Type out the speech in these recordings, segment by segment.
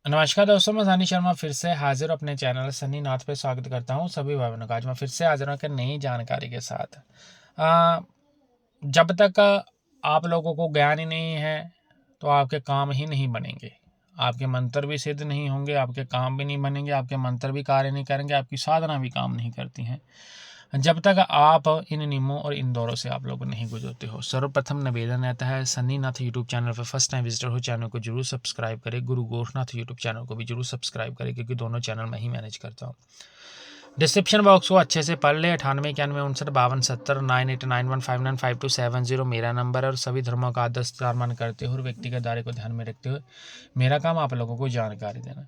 नमस्कार दोस्तों, मैं सनी शर्मा फिर से हाजिर अपने चैनल सनी नाथ पे स्वागत करता हूँ सभी भाई बहनों का। आज मैं फिर से हाजिर हूँ एक नई जानकारी के साथ। जब तक आप लोगों को ज्ञान ही नहीं है तो आपके काम ही नहीं बनेंगे, आपके मंत्र भी सिद्ध नहीं होंगे, आपके काम भी नहीं बनेंगे, आपके मंत्र भी कार्य नहीं करेंगे, आपकी साधना भी काम नहीं करती हैं जब तक आप इन नियमों और इन दौरों से आप लोग नहीं गुजरते हो। सर्वप्रथम निवेदन रहता है, सन्नी नाथ यूट्यूब चैनल पर फर्स्ट टाइम विजिटर हो, चैनल को जरूर सब्सक्राइब करें। गुरु गोरखनाथ यूट्यूब चैनल को भी जरूर सब्सक्राइब करें, क्योंकि दोनों चैनल मैं ही मैनेज करता हूँ। डिस्क्रिप्शन बॉक्स को अच्छे से पढ़ ले। 98 91 59 52 71 59 52 7 0 मेरा नंबर है और सभी धर्मों का आदर सत्कार मान करते हुए और व्यक्तिगत दायरे को ध्यान में रखते हुए मेरा काम आप लोगों को जानकारी देना।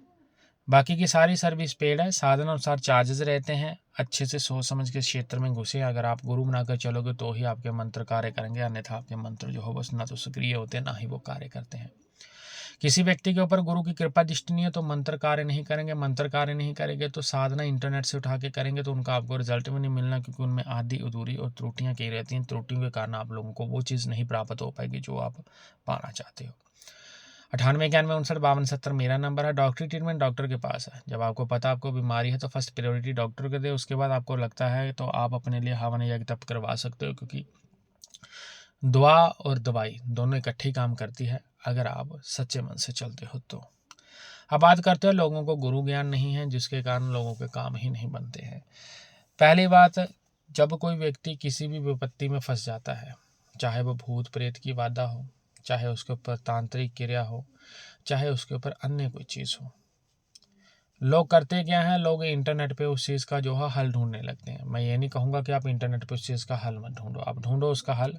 बाकी की सारी सर्विस पेड है, साधन अनुसार चार्जेस रहते हैं। अच्छे से सोच समझ के क्षेत्र में घुसे। अगर आप गुरु बनाकर चलोगे तो ही आपके मंत्र कार्य करेंगे, अन्यथा आपके मंत्र जो हो बस ना तो सक्रिय होते हैं ना ही वो कार्य करते हैं। किसी व्यक्ति के ऊपर गुरु की कृपा दृष्टि नहीं है तो मंत्र कार्य नहीं करेंगे, मंत्र कार्य नहीं करेंगे तो साधना इंटरनेट से उठा के करेंगे तो उनका आपको रिजल्ट भी नहीं मिलना, क्योंकि उनमें आधी अधूरी और त्रुटियां की रहती हैं। त्रुटियों के कारण आप लोगों को वो चीज़ नहीं प्राप्त हो पाएगी जो आप पाना चाहते हो। 98 91 59 52 70 मेरा नंबर है। डॉक्टरी ट्रीटमेंट डॉक्टर के पास है। जब आपको पता आपको बीमारी है तो फर्स्ट प्रायोरिटी डॉक्टर को दे। उसके बाद आपको लगता है तो आप अपने लिए हवन यज्ञ तप करवा सकते हो, क्योंकि दुआ और दवाई दोनों इकट्ठी काम करती है अगर आप सच्चे मन से चलते हो तो। अब बात करते हैं लोगों को गुरु ज्ञान नहीं है, जिसके कारण लोगों के काम ही नहीं बनते हैं। पहली बात, जब कोई व्यक्ति किसी भी विपत्ति में फंस जाता है, चाहे वो भूत प्रेत की बाधा हो, चाहे उसके ऊपर तांत्रिक क्रिया हो, चाहे उसके ऊपर अन्य कोई चीज़ हो, लोग करते क्या हैं, लोग इंटरनेट पे उस चीज़ का जो है हल ढूंढने लगते हैं। मैं ये नहीं कहूँगा कि आप इंटरनेट पे उस चीज़ का हल मत ढूंढो, आप ढूंढो उसका हल।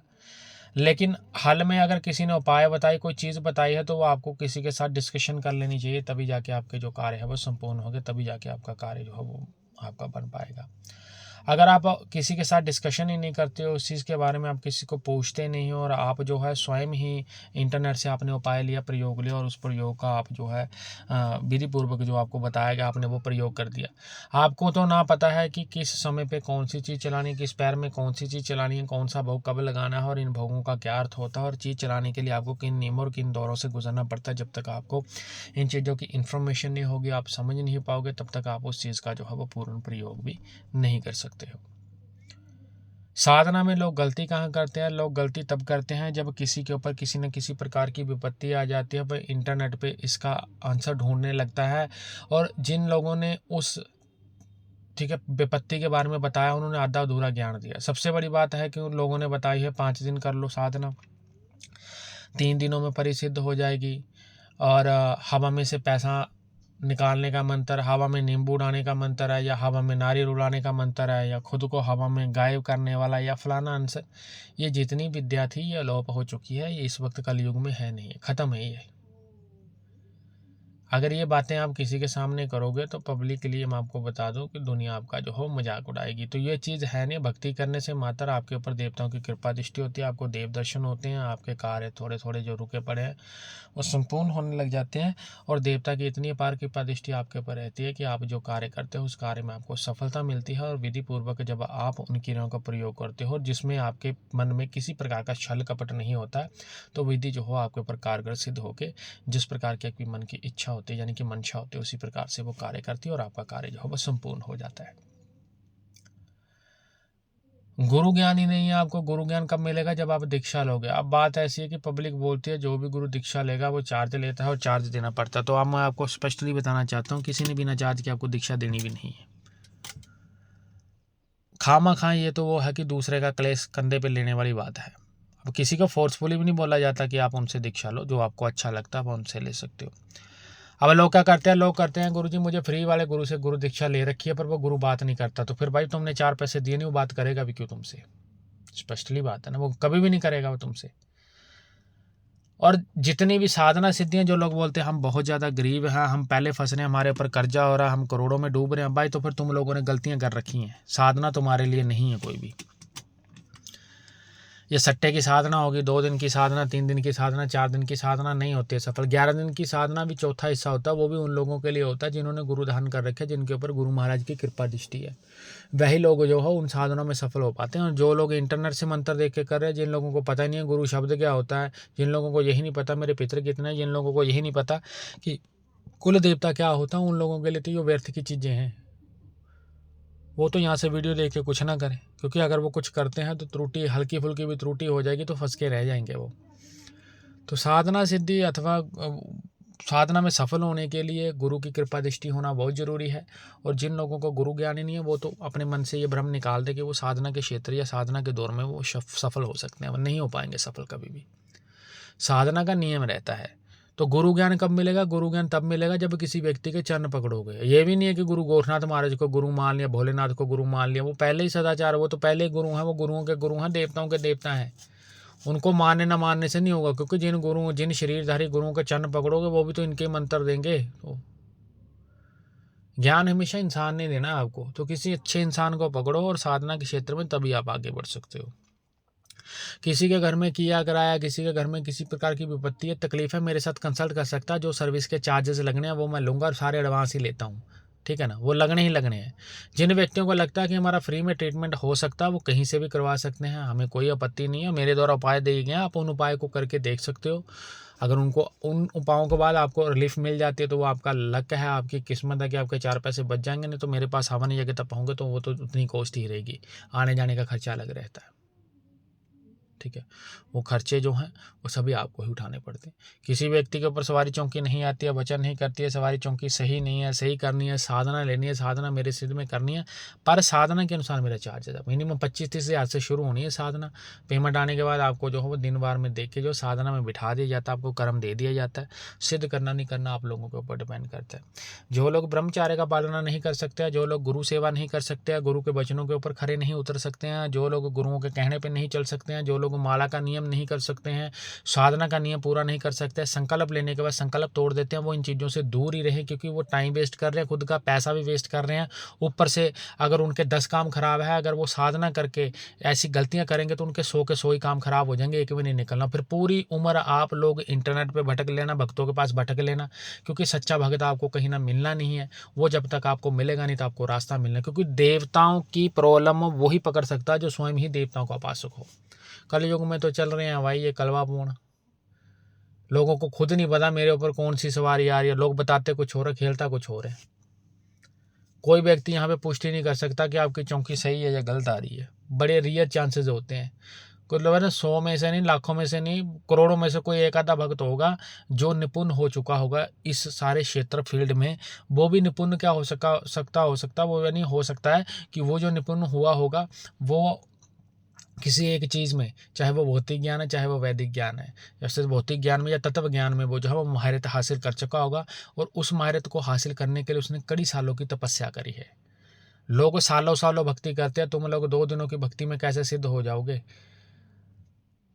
लेकिन हल में अगर किसी ने उपाय बताई, कोई चीज़ बताई है, तो वो आपको किसी के साथ डिस्कशन कर लेनी चाहिए, तभी जाके आपके जो कार्य है वो संपूर्ण होंगे, तभी जाके आपका कार्य जो है वो आपका बन पाएगा। अगर आप किसी के साथ डिस्कशन ही नहीं करते हो, उस चीज़ के बारे में आप किसी को पूछते नहीं हो, और आप जो है स्वयं ही इंटरनेट से आपने उपाय लिया, प्रयोग लिया, और उस प्रयोग का आप जो है विधि पूर्वक जो आपको बताया गया आपने वो प्रयोग कर दिया। आपको तो ना पता है कि किस समय पे कौन सी चीज़ चलानी है, किस पैर में कौन सी चीज़ चलानी है, कौन सा भोग कब लगाना है, और इन भोगों का क्या अर्थ होता है, और चीज़ चलाने के लिए आपको किन नियमों और किन दौरों से गुजरना पड़ता है। जब तक आपको इन चीज़ों की इन्फॉर्मेशन नहीं होगी, आप समझ नहीं पाओगे, तब तक आप उस चीज़ का जो है वो पूर्ण प्रयोग भी नहीं कर सकते हो। साधना में लोग गलती कहाँ करते हैं? लोग गलती तब करते हैं जब किसी के ऊपर किसी न किसी प्रकार की विपत्ति आ जाती है, पर इंटरनेट पे इसका आंसर ढूंढने लगता है। और जिन लोगों ने उस ठीक है विपत्ति के बारे में बताया, उन्होंने आधा अधूरा ज्ञान दिया। सबसे बड़ी बात है कि उन लोगों ने बताई है 5 दिन कर लो साधना, 3 दिनों में परिसिद्ध हो जाएगी, और हवा में से पैसा निकालने का मंत्र, हवा में नींबू उड़ाने का मंत्र है, या हवा में नारियल उड़ाने का मंत्र है, या खुद को हवा में गायब करने वाला, या फलाना आंसर। ये जितनी विद्या थी ये लोप हो चुकी है, ये इस वक्त कलयुग में है नहीं है, खत्म है ये। अगर ये बातें आप किसी के सामने करोगे तो पब्लिक के लिए मैं आपको बता दूं कि दुनिया आपका जो हो मजाक उड़ाएगी। तो ये चीज़ है नहीं। भक्ति करने से मात्र आपके ऊपर देवताओं की कृपा दृष्टि होती है, आपको देव दर्शन होते हैं, आपके कार्य थोड़े थोड़े जो रुके पड़े हैं वो संपूर्ण होने लग जाते हैं, और देवता की इतनी अपार कृपा दृष्टि आपके ऊपर रहती है कि आप जो कार्य करते हो उस कार्य में आपको सफलता मिलती है। और विधि पूर्वक जब आप उन क्रियाओं का प्रयोग करते हो जिसमें आपके मन में किसी प्रकार का छल कपट नहीं होता है, तो विधि जो हो आपके ऊपर कारगर सिद्ध होकर जिस प्रकार की आपकी मन की इच्छा होती है, यानी कि मंशा होती है, उसी प्रकार से वो कार्य करती है और आपका कार्य जो है वो संपूर्ण हो जाता है। गुरु ज्ञान ही नहीं है आपको। गुरु ज्ञान कब मिलेगा? जब आप दीक्षा लोगे। अब बात ऐसी है कि पब्लिक बोलती है जो भी गुरु दीक्षा लेगा वो चार्ज लेता है और चार्ज देना पड़ता है। तो अब मैं आपको स्पष्टली बताना चाहता हूँ, किसी ने बिना चार्ज के आपको दीक्षा देनी भी नहीं है। खामा खा ये तो वो है कि दूसरे का क्लेश कंधे पे लेने वाली बात है। अब किसी को फोर्सफुली भी नहीं बोला जाता कि आप उनसे दीक्षा लो, जो आपको अच्छा लगता है आप उनसे ले सकते हो। अब लोग क्या करते हैं, लोग करते हैं गुरुजी मुझे फ्री वाले गुरु से गुरु दीक्षा ले रखी है, पर वो गुरु बात नहीं करता। तो फिर भाई तुमने 4 पैसे दिए नहीं, वो बात करेगा भी क्यों तुमसे? स्पष्टली बात है ना, वो कभी भी नहीं करेगा वो तुमसे। और जितनी भी साधना सिद्धियां जो लोग बोलते हैं हम बहुत ज़्यादा गरीब हैं, हम पहले फंस रहे हैं, हमारे ऊपर कर्जा हो रहा है, हम करोड़ों में डूब रहे हैं, भाई तो फिर तुम लोगों ने गलतियां कर रखी हैं। साधना तुम्हारे लिए नहीं है कोई भी। ये सट्टे की साधना होगी, 2 दिन की साधना, 3 दिन की साधना, 4 दिन की साधना नहीं होती है सफल। 11 दिन की साधना भी चौथा हिस्सा होता है, वो भी उन लोगों के लिए होता है जिन्होंने गुरु धारण कर रखे, जिनके ऊपर गुरु महाराज की कृपा दृष्टि है। वही लोग जो हो उन साधनों में सफल हो पाते हैं। और जो लोग इंटरनेट से मंत्र देख के कर रहे हैं, जिन लोगों को पता ही नहीं है गुरु शब्द क्या होता है, जिन लोगों को यही नहीं पता मेरे पितर कितने हैं, जिन लोगों को यही नहीं पता कि कुल देवता क्या होता है उन लोगों के लिए, तो ये व्यर्थ की चीज़ें हैं। वो तो यहाँ से वीडियो देख के कुछ ना करें, क्योंकि अगर वो कुछ करते हैं तो त्रुटि, हल्की फुल्की भी त्रुटि हो जाएगी तो फंस के रह जाएंगे वो। तो साधना सिद्धि अथवा साधना में सफल होने के लिए गुरु की कृपा दृष्टि होना बहुत ज़रूरी है। और जिन लोगों को गुरु ज्ञान ही नहीं है वो तो अपने मन से ये भ्रम निकाल दे कि वो साधना के क्षेत्र या साधना के दौर में वो सफल हो सकते हैं, वो नहीं हो पाएंगे सफल कभी भी। साधना का नियम रहता है। तो गुरु ज्ञान कब मिलेगा? गुरु ज्ञान तब मिलेगा जब किसी व्यक्ति के चरण पकड़ोगे। ये भी नहीं है कि गुरु गोरखनाथ महाराज को गुरु मान लिया, भोलेनाथ को गुरु मान लिया, वो पहले ही सदाचार, वो तो पहले ही गुरु हैं, वो गुरुओं के गुरु हैं, देवताओं के देवता हैं। उनको मानने ना मानने से नहीं होगा, क्योंकि जिन शरीरधारी गुरुओं के चरण पकड़ोगे वो भी तो इनके मंत्र देंगे। तो ज्ञान हमेशा इंसान ने देना आपको, तो किसी अच्छे इंसान को पकड़ो और साधना के क्षेत्र में, तभी आप आगे बढ़ सकते हो। किसी के घर में किया कराया, किसी के घर में किसी प्रकार की विपत्ति है, तकलीफ है, मेरे साथ कंसल्ट कर सकता है। जो सर्विस के चार्जेस लगने हैं वो मैं लूँगा और सारे एडवांस ही लेता हूँ, ठीक है ना। वो लगने ही लगने हैं। जिन व्यक्तियों को लगता है कि हमारा फ्री में ट्रीटमेंट हो सकता है वो कहीं से भी करवा सकते हैं, हमें कोई आपत्ति नहीं है। मेरे द्वारा उपाय दिए गए हैं, आप उन उपाय को करके देख सकते हो। अगर उनको उन उपायों के बाद आपको रिलीफ मिल जाती है तो वो आपका लक है, आपकी किस्मत है कि आपके 4 पैसे बच जाएंगे। नहीं तो मेरे पास हवन जगह तक होंगे तो वो तो उतनी कॉस्ट ही रहेगी, आने जाने का खर्चा अलग रहता है, ठीक है। वो खर्चे जो हैं वो सभी आपको ही उठाने पड़ते हैं। किसी व्यक्ति के ऊपर सवारी चौकी नहीं आती है, वचन नहीं करती है, सवारी चौकी सही नहीं है, सही करनी है, साधना लेनी है, साधना मेरे सिद्ध में करनी है, पर साधना के अनुसार मेरा चार्ज है। मिनिमम 25-30 हज़ार से शुरू होनी है साधना। पेमेंट आने के बाद आपको जो है वो दिन बार में देख के जो साधना में बिठा दिया जाता है, आपको कर्म दे दिया जाता है। सिद्ध करना नहीं करना आप लोगों के ऊपर डिपेंड करता है। जो लोग ब्रह्मचार्य का पालना नहीं कर सकते हैं, जो लोग गुरु सेवा नहीं कर सकते हैं, गुरु के वचनों के ऊपर खड़े नहीं उतर सकते हैं, जो लोग गुरुओं के कहने पर नहीं चल सकते हैं, जो लोग माला का नियम नहीं कर सकते हैं, साधना का नियम पूरा नहीं कर सकते, संकल्प लेने के बाद संकल्प तोड़ देते हैं, वो इन चीज़ों से दूर ही रहे, क्योंकि वो टाइम वेस्ट कर रहे हैं, खुद का पैसा भी वेस्ट कर रहे हैं। ऊपर से अगर उनके 10 काम खराब है, अगर वो साधना करके ऐसी गलतियां करेंगे तो उनके 100 के 100 ही काम खराब हो जाएंगे, एक भी नहीं निकलना। फिर पूरी उम्र आप लोग इंटरनेट पे भटक लेना, भक्तों के पास भटक लेना, क्योंकि सच्चा भक्त आपको कहीं ना मिलना नहीं है। वो जब तक आपको मिलेगा नहीं तो आपको रास्ता मिलना, क्योंकि देवताओं की प्रॉब्लम वही पकड़ सकता है जो स्वयं ही देवताओं का उपासक हो। कलयुग में तो चल रहे हैं भाई ये कलवापूर्ण, लोगों को खुद नहीं पता मेरे ऊपर कौन सी सवारी आ रही है। लोग बताते कुछ हो रहा, खेलता कुछ हो रहा है। कोई व्यक्ति यहाँ पे पुष्टि नहीं कर सकता कि आपकी चौकी सही है या गलत आ रही है। बड़े रियर चांसेस होते हैं। कुछ लोग 100 में से नहीं, लाखों में से नहीं, करोड़ों में से कोई एक आधा भक्त होगा जो निपुण हो चुका होगा इस सारे क्षेत्र फील्ड में। वो भी निपुण क्या हो सकता वो नहीं हो सकता है कि वो जो निपुण हुआ होगा वो किसी एक चीज़ में, चाहे वो भौतिक ज्ञान है चाहे वो वैदिक ज्ञान है, जैसे भौतिक ज्ञान में या तत्व ज्ञान में वो जो है वो महारत हासिल कर चुका होगा। और उस महारत को हासिल करने के लिए उसने कई सालों की तपस्या करी है। लोग सालों सालों भक्ति करते हैं, तुम लोग 2 दिनों की भक्ति में कैसे सिद्ध हो जाओगे?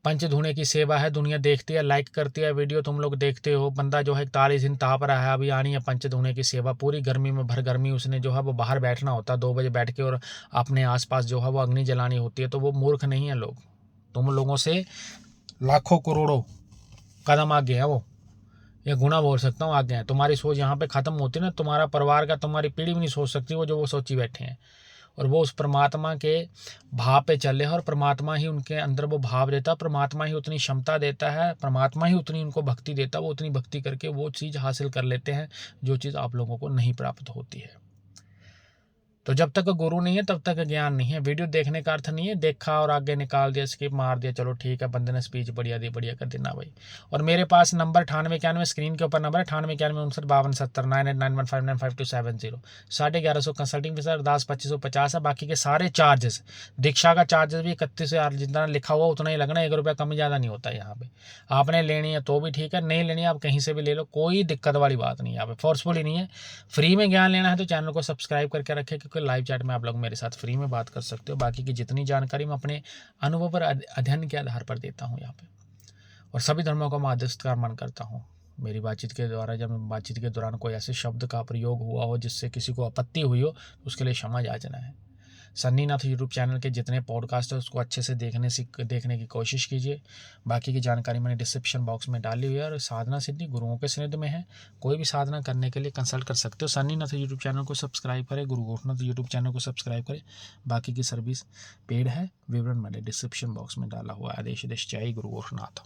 पंचधूणे की सेवा है, दुनिया देखती है, लाइक करती है, वीडियो तुम लोग देखते हो। बंदा जो है 41 दिन ताप रहा है, अभी आनी है पंचधूणे की सेवा। पूरी गर्मी में, भर गर्मी उसने जो है वो बाहर बैठना होता है 2 बजे बैठ के, और अपने आसपास जो है वो अग्नि जलानी होती है। तो वो मूर्ख नहीं है लोग, तुम लोगों से लाखों करोड़ों कदम आगे है वो, ये गुना बोल सकता हूँ आगे है। तुम्हारी सोच यहाँ पे खत्म होती है ना, तुम्हारा परिवार का, तुम्हारी पीढ़ी भी नहीं सोच सकती वो जो वो सोची बैठे हैं। और वो उस परमात्मा के भाव पे चले हैं, और परमात्मा ही उनके अंदर वो भाव देता है, परमात्मा ही उतनी क्षमता देता है, परमात्मा ही उतनी उनको भक्ति देता है। वो उतनी भक्ति करके वो चीज़ हासिल कर लेते हैं जो चीज़ आप लोगों को नहीं प्राप्त होती है। तो जब तक गुरु नहीं है तब तक ज्ञान नहीं है। वीडियो देखने का अर्थ नहीं है देखा और आगे निकाल दिया, स्किप मार दिया, चलो ठीक है बंदे ने स्पीच बढ़िया दी, बढ़िया कर देना भाई। और मेरे पास नंबर 9891, स्क्रीन के ऊपर नंबर है 989159 9891595270। 1150 कंसल्टिंग फीस, अरदास 2550 है। बाकी के सारे चार्जेस, दीक्षा का चार्जेस भी 31,000 जितना लिखा हुआ उतना ही लगना, 1 रुपया कम ज़्यादा नहीं होता है यहाँ पे। आपने लेनी है तो भी ठीक है, नहीं लेनी है आप कहीं से भी ले लो, कोई दिक्कत वाली बात नहीं है। यहाँ पे फोर्सफुली नहीं है। फ्री में ज्ञान लेना है तो चैनल को सब्सक्राइब करके रखें, क्योंकि लाइव चैट में आप लोग मेरे साथ फ्री में बात कर सकते हो। बाकी की जितनी जानकारी मैं अपने अनुभव पर, अध्ययन के आधार पर देता हूँ यहाँ पे। और सभी धर्मों का मैं आदर सत्कार मान करता हूँ। मेरी बातचीत के द्वारा, जब बातचीत के दौरान कोई ऐसे शब्द का प्रयोग हुआ हो जिससे किसी को आपत्ति हुई हो, उसके लिए क्षमा याचना है। सन्नीनाथ यूट्यूब चैनल के जितने पॉडकास्ट है उसको अच्छे से देखने की कोशिश कीजिए। बाकी की जानकारी मैंने डिस्क्रिप्शन बॉक्स में डाली हुई है। और साधना सिद्धि गुरुओं के सनिध में है, कोई भी साधना करने के लिए कंसल्ट कर सकते हो। सन्नीनाथ यूट्यूब चैनल को सब्सक्राइब करें, गुरु गोरखनाथ यूट्यूब चैनल को सब्सक्राइब करें। बाकी की सर्विस पेड है, विवरण मैंने डिस्क्रिप्शन बॉक्स में डाला हुआ है। आदेश जय गुरु गोरखनाथ।